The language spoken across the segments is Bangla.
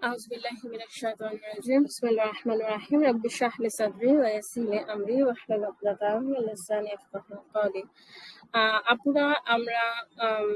أعوذ بالله من الشيطان الرجيم بسم الله الرحمن الرحيم رب اشرح لي صدري ويسر لي أمري واحلل عقدة من لساني يفقهوا قولي। আপুরা আমরা আম,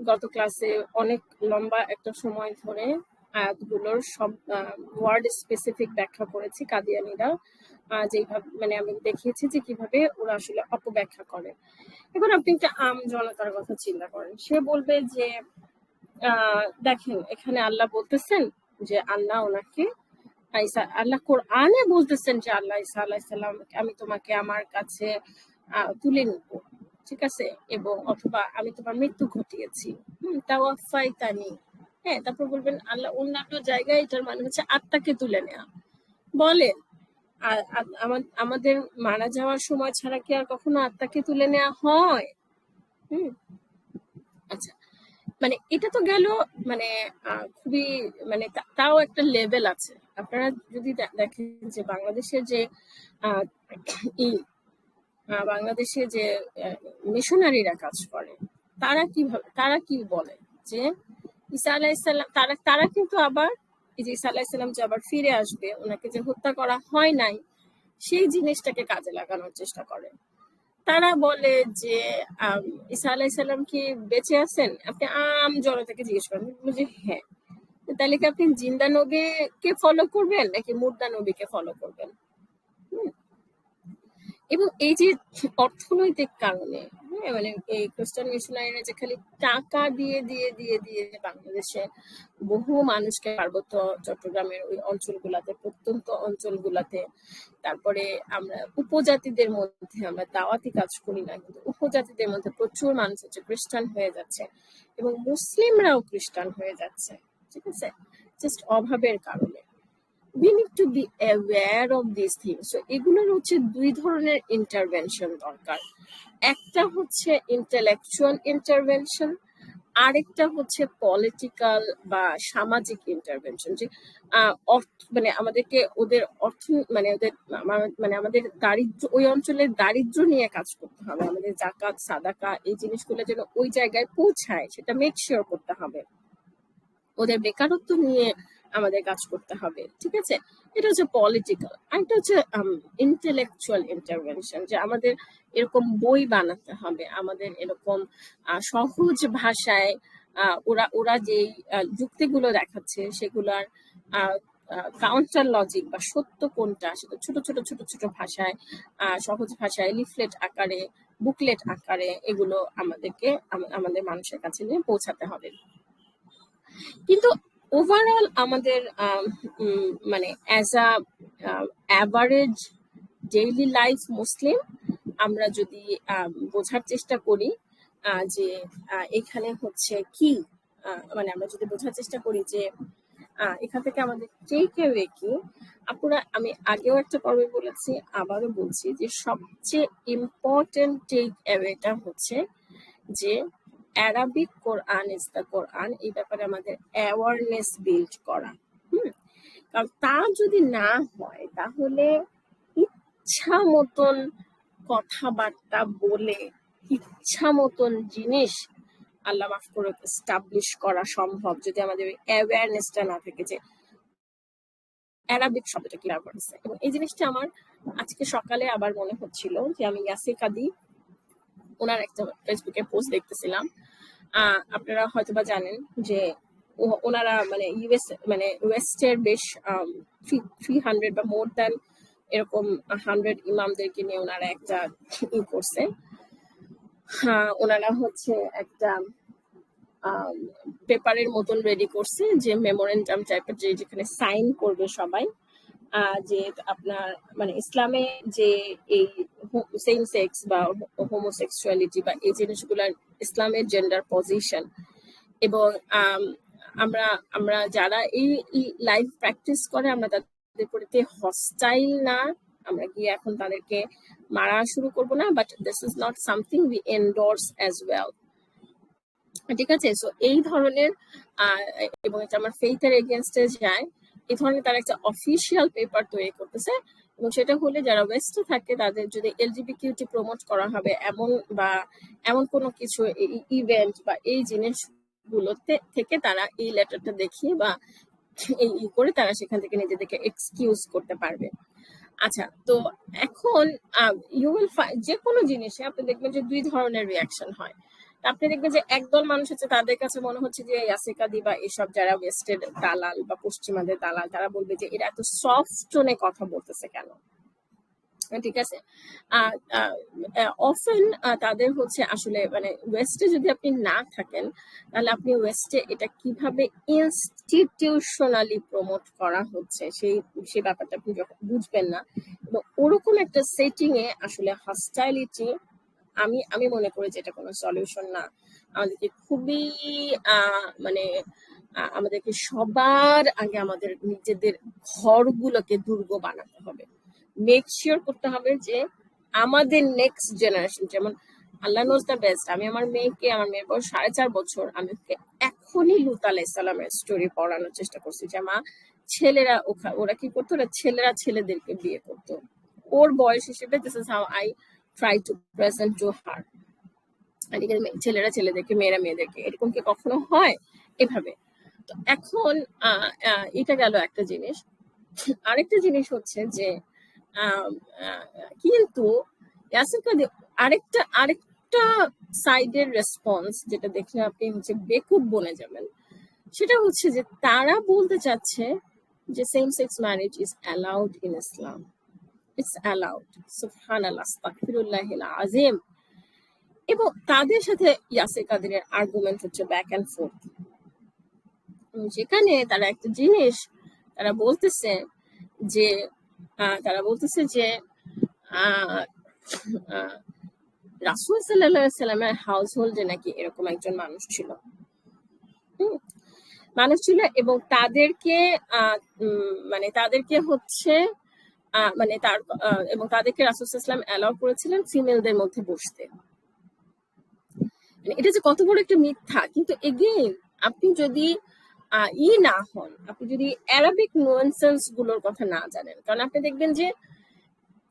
গত ক্লাসে অনেক লম্বা একটা সময় ধরে আয়াতগুলোর সব ওয়ার্ড স্পেসিফিক ব্যাখ্যা করেছি কাদিয়ানীরা, যেইভাবে মানে আমি দেখিয়েছি যে কিভাবে ওরা আসলে অপব্যাখ্যা করে। এখন আপনি একটা জনতার কথা চিন্তা করেন, সে বলবে যে দেখেন এখানে আল্লাহ বলতেছেন যে আল্লাহ ওনাকে আল্লাহ কোরআনে বলতেছেন যে আল্লাহ ঈসা আলাইহিসসালাম আমি তোমাকে আমার কাছে তুলে নিব, ঠিক আছে, এবং অথবা আমি তোমার মৃত্যু ঘটিয়েছি, তাওয়াফাইতানি। হ্যাঁ, তারপর বলবেন আল্লাহ অন্যান্য জায়গায় এটার মানে হচ্ছে আত্মাকে তুলে নেওয়া। বলেন আমাদের মারা যাওয়ার সময় ছাড়া কি আর কখনো আত্মাকে তুলে নেওয়া হয়? আচ্ছা, মানে এটা তো গেল, মানে খুবই মানে তাও একটা লেভেল আছে। আপনারা যদি দেখেন যে বাংলাদেশের যে বাংলাদেশে যে মিশনারিরা কাজ করে, তারা কি বলে যে ঈসা আলাইহিসসালাম, তারা কিন্তু আবার এই যে ঈসা আলাইহিসসালাম যে আবার ফিরে আসবে, ওনাকে যে হত্যা করা হয় নাই সেই জিনিসটাকে কাজে লাগানোর চেষ্টা করে। তারা বলে যে ঈসা আলাইহিসসালাম কি বেঁচে আছেন? আপনি জনতাকে জিজ্ঞেস করেন, যে হ্যাঁ, তাহলে কি আপনি জিন্দা নবীকে ফলো করবেন নাকি মুর্দা নবীকে ফলো করবেন? এবং এই যে অর্থনৈতিক কারণে, হ্যাঁ, মানে এই খ্রিস্টান মিশনারিরা যে খালি টাকা দিয়ে দিয়ে দিয়ে দিয়ে বাংলাদেশে বহু মানুষকে পার্বত্য চট্টগ্রামের ওই অঞ্চলগুলাতে, প্রত্যন্ত অঞ্চলগুলাতে, তারপরে আমরা উপজাতিদের মধ্যে আমরা দাওয়াতি কাজ করি না, কিন্তু উপজাতিদের মধ্যে প্রচুর মানুষ হচ্ছে খ্রিস্টান হয়ে যাচ্ছে এবং মুসলিমরাও খ্রিস্টান হয়ে যাচ্ছে, ঠিক আছে, জাস্ট অভাবের কারণে। we need to be aware of these things. So এগুলোর হচ্ছে দুই ধরনের ইন্টারভেনশন দরকার। একটা হচ্ছে ইন্টেলেকচুয়াল ইন্টারভেনশন, আরেকটা হচ্ছে পলিটিক্যাল বা সামাজিক ইন্টারভেনশন। যে মানে আমাদেরকে ওদের অর্থ মানে ওদের মানে আমাদের দারিদ্র, ওই অঞ্চলের দারিদ্র নিয়ে কাজ করতে হবে, আমাদের জাকাত সাদাকা এই জিনিসগুলো যেন ওই জায়গায় পৌঁছায় সেটা মেক শিওর করতে হবে। ওদের বেকারত্ব নিয়ে আমাদের কাজ করতে হবে, ঠিক আছে, এটা হচ্ছে পলিটিক্যাল। আর এটা হচ্ছে ইন্টেলেকচুয়াল ইন্টারভেনশন, যে আমাদের এরকম বই বানাতে হবে, আমাদের এরকম সহজ ভাষায় ওরা ওরা যেই যুক্তিগুলো দেখাচ্ছে সেগুলার কাউন্টার লজিক বা সত্য কোনটা সেটা ছোট ছোট ছোট ছোট ভাষায়, সহজ ভাষায়, লিফলেট আকারে, বুকলেট আকারে এগুলো আমাদেরকে আমাদের মানুষের কাছে নিয়ে পৌঁছাতে হবে। কিন্তু ওভারঅল আমাদের মানে as a average daily life Muslim, আমরা যদি বোঝার চেষ্টা করি যে এখানে হচ্ছে কি, মানে আমরা যদি বোঝার চেষ্টা করি যে এখান থেকে আমাদের টেক অ্যাওয়ে কি, আপুরা আমি আগেও একটা পর্বে বলেছি, আবারও বলছি যে সবচেয়ে ইম্পর্টেন্ট টেক অ্যাওয়েটা হচ্ছে যে অ্যারাবিক কোরআন ইজ দ্য কোরআন, এই ব্যাপারে আমাদের অ্যাওয়ারনেস বিল্ড করা। কারণ তা যদি না হয় তাহলে ইচ্ছা মতন কথাবার্তা বলে ইচ্ছা মতন জিনিস আল্লাহ মাফ করে এস্টাবলিশ করা সম্ভব যদি আমাদের অ্যাওয়ারনেসটা না থাকে যে অ্যারাবিক শব্দটা কি ব্যবহার হচ্ছে। এবং এই জিনিসটা আমার আজকে সকালে আবার মনে হচ্ছিল যে আমি ইয়াসির কাদি ওনার একটা ফেসবুকে পোস্ট দেখতেছিলাম। আপনারা হয়তোবা জানেন যে ওনারা মানে ইউএস মানে ওয়েস্টের বেশ 300 বা মোর দ্যান এরকম 100 ইমামদেরকে নিয়ে ওনারা একটা করছে। ওনারা হচ্ছে একটা পেপারের মতন রেডি করছে, যে মেমোরেন্ডাম টাইপের, যেখানে সাইন করবে সবাই, যে আপনার মানে ইসলামে যে এই সেম সেক্স বা হোমোসেক্সুয়ালিটি বা এই জিনিসগুলার ইসলামের জেন্ডার পজিশন, এবং আমরা আমরা যারা এই লাইফ প্র্যাকটিস করে আমরা তাদের প্রতি হস্টাইল না, আমরা গিয়ে এখন তাদেরকে মারা শুরু করব না, but this is not something we endorse as well, ঠিক আছে। সো এই ধরনের এবং এটা আমার ফেইথের এগেনস্টে যায়, এই ধরনের তারা একটা অফিসিয়াল পেপার তৈরি করতেছে, এবং সেটা হলে যারা ওয়েস্টে থাকে তাদের যদি এলজিবিকিউটি প্রমোট করা হবে এমন বা এমন কোনো কিছু ইভেন্ট বা এই জিনিসগুলোতে থেকে তারা এই লেটারটা দেখিয়ে বা এই করে তারা সেখান থেকে নিজেদেরকে এক্সকিউজ করতে পারবে। আচ্ছা, তো এখন ইউ উইল যে কোনো জিনিসে আপনি দেখবেন যে দুই ধরনের রিয়াকশন হয়। আপনি দেখবেন যে একদল মানুষ আছে, তাদের কাছে মনে হচ্ছে যে ইয়াসিকাদি বা এসব যারা ওয়েস্টের দালাল বা পশ্চিমাদের দালাল, তারা বলবে যে এরা এত সফট টোনে কথা বলতেছে কেন, ঠিক আছে। অফেন তাদের হচ্ছে আসলে মানে ওয়েস্টে যদি আপনি না থাকেন, তাহলে আপনি ওয়েস্টে এটা কিভাবে ইনস্টিটিউশনালি প্রমোট করা হচ্ছে সেই ব্যাপারটা আপনি বুঝবেন না। এবং ওরকম একটা সেটিং এ আসলে হস্টাইলিটি, আমি মনে করি যে এটা কোনো সলিউশন না। আমাদেরকে খুবই মানে আমাদেরকে সবার আগে আমাদের নিজেদের ঘরগুলোকে দুর্গ বানাতে হবে। মেক শিওর করতে হবে যে আমাদের নেক্সট জেনারেশন, যেমন আল্লাহ নোজ দ্য বেস্ট, আমি আমার মেয়ের বয়স 4.5 বছর, আমি ওকে এখনই লুত আলাইসাল্লামের স্টোরি পড়ানোর চেষ্টা করছি যে মা, ছেলেরা ওরা কি করতো, ছেলেরা ছেলেদেরকে বিয়ে করতো। ওর বয়স হিসেবে this is how I try to present to her. ছেলেরা ছেলেদেরকে, মেয়েরা মেয়েদেরকে, এরকম কি কখনো হয় এভাবে? তো এখন এটা গেল একটা জিনিস। আরেকটা জিনিস হচ্ছে যে কিন্তু আরেকটা সাইডের রেসপন্স যেটা দেখলে আপনি হচ্ছে বেকুব বলে যাবেন, সেটা হচ্ছে যে তারা বলতে চাচ্ছে যে same sex marriage is allowed in Islam, it's allowed, সুবহানাল্লাহ, আস্তাগফিরুল্লাহিল আযীম। এবং তাদের সাথে ইয়াসির কাদিরের আর্গুমেন্ট হচ্ছে ব্যাক অ্যান্ড ফোর্থ, যেখানে তারা একটা জিনিস তারা বলতেছে যে রাসূল সাল্লাল্লাহু আলাইহি সাল্লামের হাউস হোল্ডে নাকি এরকম একজন মানুষ ছিল, এবং তাদেরকে মানে তাদেরকে হচ্ছে মানে তার এবং তাদেরকে রাসূল সাল্লাল্লাহু আলাইহি ওয়াসাল্লাম অ্যালাউ করেছিলেন ফিমেলদের মধ্যে বসতে। এটা যে কত বড় একটা মিথ্যা। কিন্তু এগেইন আপনি যদি না হন, আপনি যদি অ্যারাবিক নুয়ান্সেন্স গুলোর কথা না জানেন, কারণ আপনি দেখবেন যে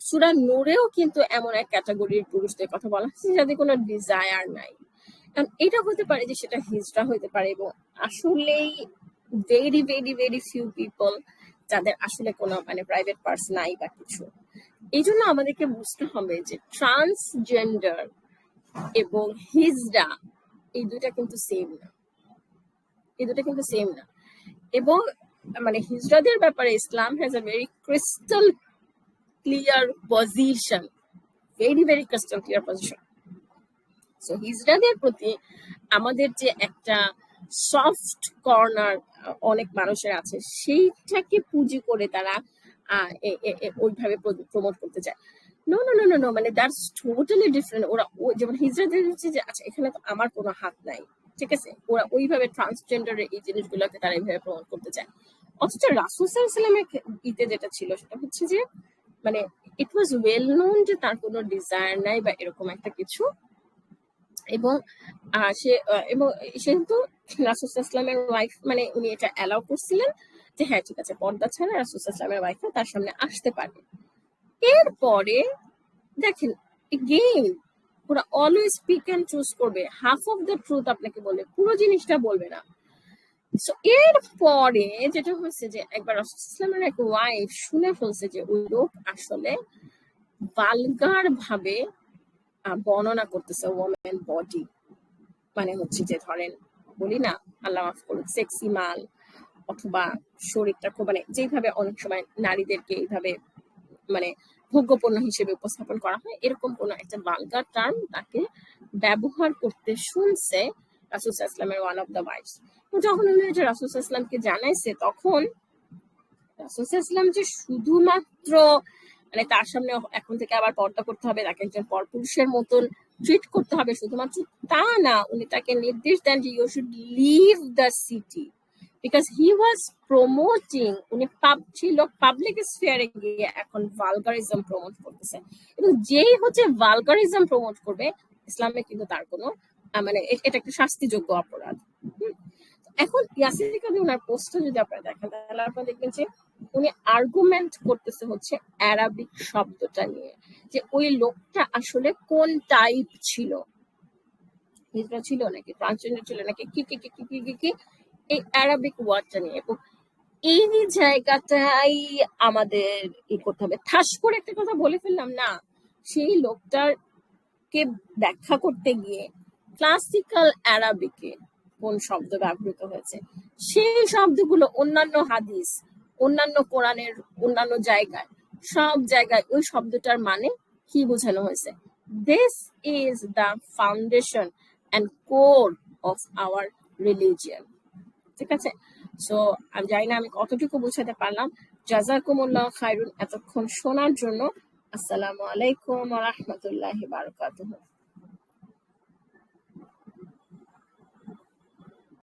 সূরা নূরেও কিন্তু এমন এক ক্যাটাগরির পুরুষদের কথা বলা হচ্ছে যাদের কোনো ডিজায়ার নাই। কারণ এটা হতে পারে যে সেটা হিজরা হতে পারে, এবং আসলেই very very very few people যাদের আসলে কোনো মানে প্রাইভেট পার্টস নাই বা কিছু। এই জন্য আমাদেরকে বুঝতে হবে যে ট্রান্সজেন্ডার এবং হিজড়া এই দুইটা কিন্তু সেম না, এবং মানে হিজড়াদের ব্যাপারে Islam has a very crystal clear position, very very crystal clear position. So হিজড়াদের প্রতি আমাদের যে একটা সফট কর্নার অনেক মানুষের আছে, সেইটাকে পুঁজি করে তারা ওইভাবে প্রমোট করতে চায়। No no no no no, মানে দ্যাটস টোটালি ডিফারেন্ট। ওরা যেমন হিজড়াদের হচ্ছে যে আচ্ছা এখানে তো আমার কোনো হাত নাই, ঠিক আছে, ওরা ওইভাবে ট্রান্সজেন্ডারের এই জিনিসগুলোকে তারা এইভাবে প্রমোট করতে চায়। অথচ রাসূল সাল্লাল্লাহু আলাইহি ওয়াসাল্লামের ইতে যেটা ছিল সেটা হচ্ছে যে মানে ইট ওয়াজ ওয়েল নোন যে তার কোনো ডিজায়ার নাই বা এরকম একটা কিছু। এবং সেহেতু রাসূল সাল্লাল্লাহু আলাইহি ওয়াসাল্লামের ওয়াইফ মানে উনি এটা অ্যালাউ করছিলেন যে হ্যাঁ ঠিক আছে, পর্দা ছাড়া রাসূল সাল্লাল্লাহু আলাইহি ওয়াসাল্লামের ওয়াইফও তার সামনে আসতে পারে। এরপরে দেখেন এগেইন ওরা অলওয়েজ পিক অ্যান্ড চুজ করবে, হাফ অফ দ্য ট্রুথ আপনাকে বলবে, পুরো জিনিসটা বলবে না। সো এরপরে যেটা হচ্ছে যে একবার রাসূল সাল্লাল্লাহু আলাইহি ওয়াসাল্লামের এক ওয়াইফ শুনে ফেলছে যে ওই লোক আসলে ভালগার ভাবে বর্ণনা করতেছে ওমেন বডি, মানে হচ্ছে যে ধরেন বলি না, আল্লাহ মাফ করুক, সেক্সি মাল, অথবা শরীরটা খুব মানে যেভাবে অনেক সময় নারীদেরকে এইভাবে মানে ভোগ্যপণ্য হিসেবে উপস্থাপন করা হয়, এরকম কোন একটা ভালগার টার্ম তাকে ব্যবহার করতে শুনছে রাসূল সাল্লাল্লাহু আলাইহি ওয়াসাল্লামের ওয়ান অফ দ্য ওয়াইফস। যখন উনি এটা রাসূল সাল্লাল্লাহু আলাইহি ওয়াসাল্লামকে জানাইছে, তখন রাসূল সাল্লাল্লাহু আলাইহি ওয়াসাল্লাম যে শুধুমাত্র মানে তার সামনে এখন থেকে আবার পর্দা করতে হবে, তাকে একজন পরপুরুষের মতন ট্রিট করতে হবে, শুধুমাত্র তা না, উনি তাকে নির্দেশ দেন যে you should leave the city, because he was promoting, উনি ছিল পাবলিক স্ফিয়ারে গিয়ে এখন ভালগারিজম প্রমোট করতেছে। এবং যেই হচ্ছে ভালগারিজম প্রমোট করবে, ইসলামে কিন্তু তার কোনো মানে এটা একটা শাস্তিযোগ্য অপরাধ। এখন ইয়াসির কাদি ওনার পোস্টটা যদি আপনারা দেখেন, তাহলে আপনারা দেখবেন যে উনি আর্গুমেন্ট করতেছে হচ্ছে অ্যারাবিক শব্দটা নিয়ে, যে ওই লোকটা আসলে কোন টাইপ ছিল, হিজড়া ছিল নাকি ট্রান্সজেন্ডার ছিল নাকি কি কি কি কি কি কি এই অ্যারাবিক ওয়ার্ডটা নিয়ে। এবং এই জায়গাটাই আমাদের করতে হবে। ঠাস করে একটা কথা বলে ফেললাম না, সেই লোকটাকে ব্যাখ্যা করতে গিয়ে ক্লাসিক্যাল অ্যারাবিকে কোন শব্দ ব্যবহৃত হয়েছে, সেই শব্দগুলো অন্যান্য হাদিস, অন্যান্য কোরআনের অন্যান্য জায়গায়, সব জায়গায় ওই শব্দটার মানে কি বোঝানো হয়েছে। This is the foundation and core of our religion. ঠিক আছে? সো আমি জানি না আমি কতটুকু বোঝাতে পারলাম। জাযাকুমুল্লাহ খায়রুন এতক্ষণ শোনার জন্য। আসসালামু আলাইকুম ওয়া রাহমাতুল্লাহি ওয়া বারাকাতুহু।